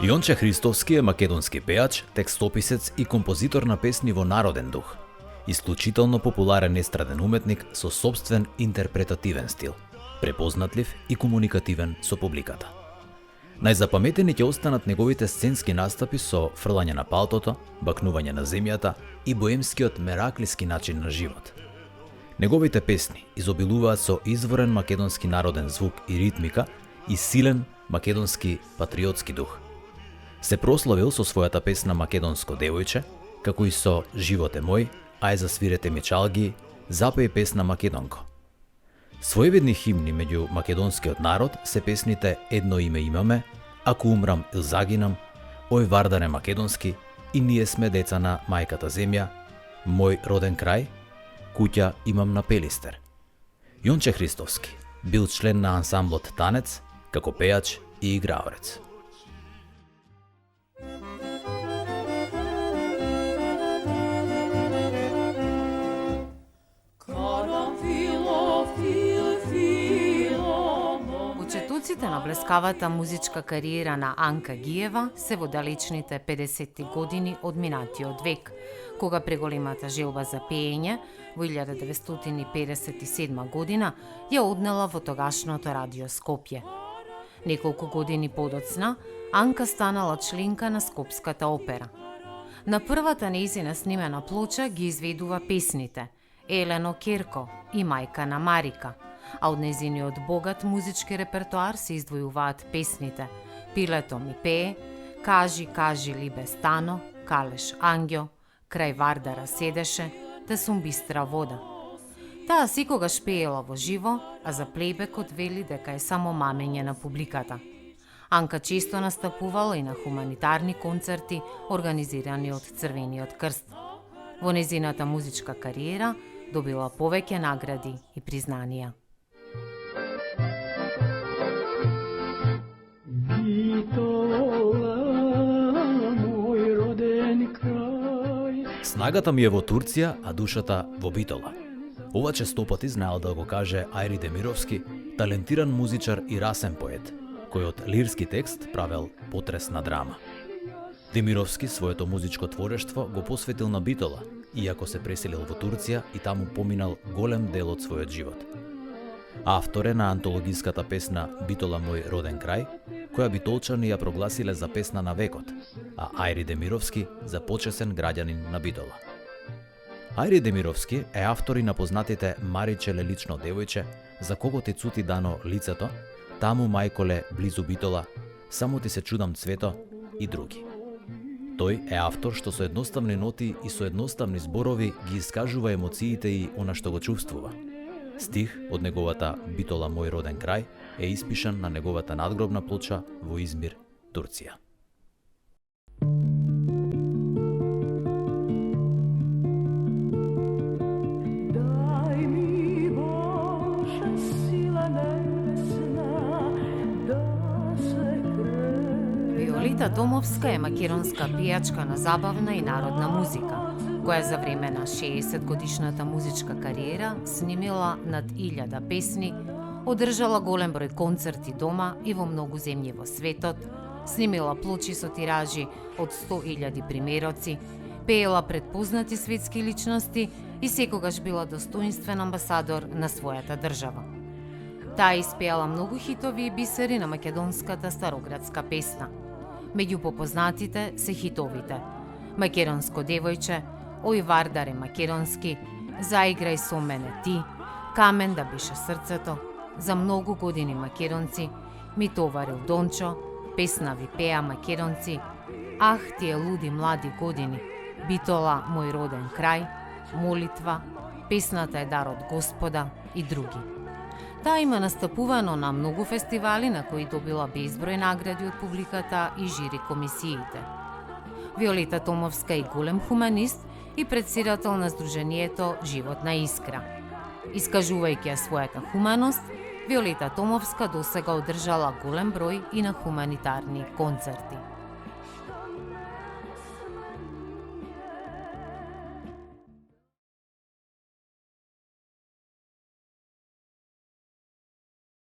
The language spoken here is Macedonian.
Јонче Христовски е македонски пеач, текстописец и композитор на песни во народен дух. Исклучително популарен естраден уметник со сопствен интерпретативен стил, препознатлив и комуникативен со публиката. Најзапаметени ќе останат неговите сценски настапи со фрлање на палтото, бакнување на земјата и боемскиот мераклиски начин на живот. Неговите песни изобилуваат со изворен македонски народен звук и ритмика и силен македонски патриотски дух. Се прославил со својата песна Македонско девојче, како и со Живот е мој, ај засвирете ми чалги, запеј песна Македонко. Своевидни химни меѓу македонскиот народ се песните Едно име имаме, Ако умрам ил загинам, Ој Вардаре македонски и Ние сме деца на мајката земја, Мој роден крај, Куќа имам на Пелистер. Јонче Христовски бил член на ансамблот Танец, како пеач и играорец. Почетоците на блескавата музичка кариера на Анка Гиева се во далечните 50-ти години од минатиот век, кога преголемата желба за пеење во 1957 година ја однела во тогашното радио Скопје. Неколку години подоцна, Анка станала членка на Скопската опера. На првата нејзина снимена плоча ги изведува песните Елено Керко и Мајка на Марика, а од нејзиниот богат музички репертоар се издвојуваат песните Пилето ми пее, Кажи, кажи либе стано, Калеш ангјо, Крај Вардара седеше, Те сум бистра вода. Таа секогаш пеела во живо, а за плейбекот вели дека е само мамење на публиката. Анка често настапувала и на хуманитарни концерти организирани од Црвениот крст. Во незината музичка кариера добила повеќе награди и признанија. Снагата ми е во Турција, а душата во Битола. Ова честопати знаел да го каже Ајри Демировски, талентиран музичар и расен поет, кој од лирски текст правел потресна драма. Демировски своето музичко творештво го посветил на Битола, иако се преселил во Турција и таму поминал голем дел од својот живот. Автор е на антологиската песна Битола мој роден крај, која битолчани ја прогласиле за песна на векот, а Ајри Демировски за почесен граѓанин на Битола. Ајри Демировски е автор и на познатите Маричеле лично девојче, За кого ти цути дано лицето, Таму мајколе близу Битола, Само ти се чудам цвето и други. Тој е автор што со едноставни ноти и со едноставни зборови ги искажува емоциите и она што го чувствува. Стих од неговата Битола мој роден крај е испишан на неговата надгробна плоча во Измир, Турција. Виолита Домовска е македонска пејачка на забавна и народна музика, која за време на 60-годишната музичка кариера снимила над 1000 песни, одржала голем број концерти дома и во многу земји во светот, снимила плочи со тиражи од 100.000 примероци, пеела пред познати светски личности и секогаш била достоинствен амбасадор на својата држава. Таа испеала многу хитови и бисери на македонската староградска песна. Меѓу попознатите се хитовите Македонско девојче, Ој Вардаре македонски, Заиграј со мене ти, Камен да беше срцето, За многу години македонци, Ми товарил Дончо, Песна ви пеа македонци, Ах тие луди млади години, Битола мој роден крај, Молитва, Песната е дар од Господа и други. Таа има настапувано на многу фестивали на кои добила безброј награди од публиката и жири комисиите. Виолита Томовска е голем хуманист и председател на Сдруженијето Живот на искра. Искажувајќи ја својата хуманост, Виолита Томовска досега одржала голем број и на хуманитарни концерти.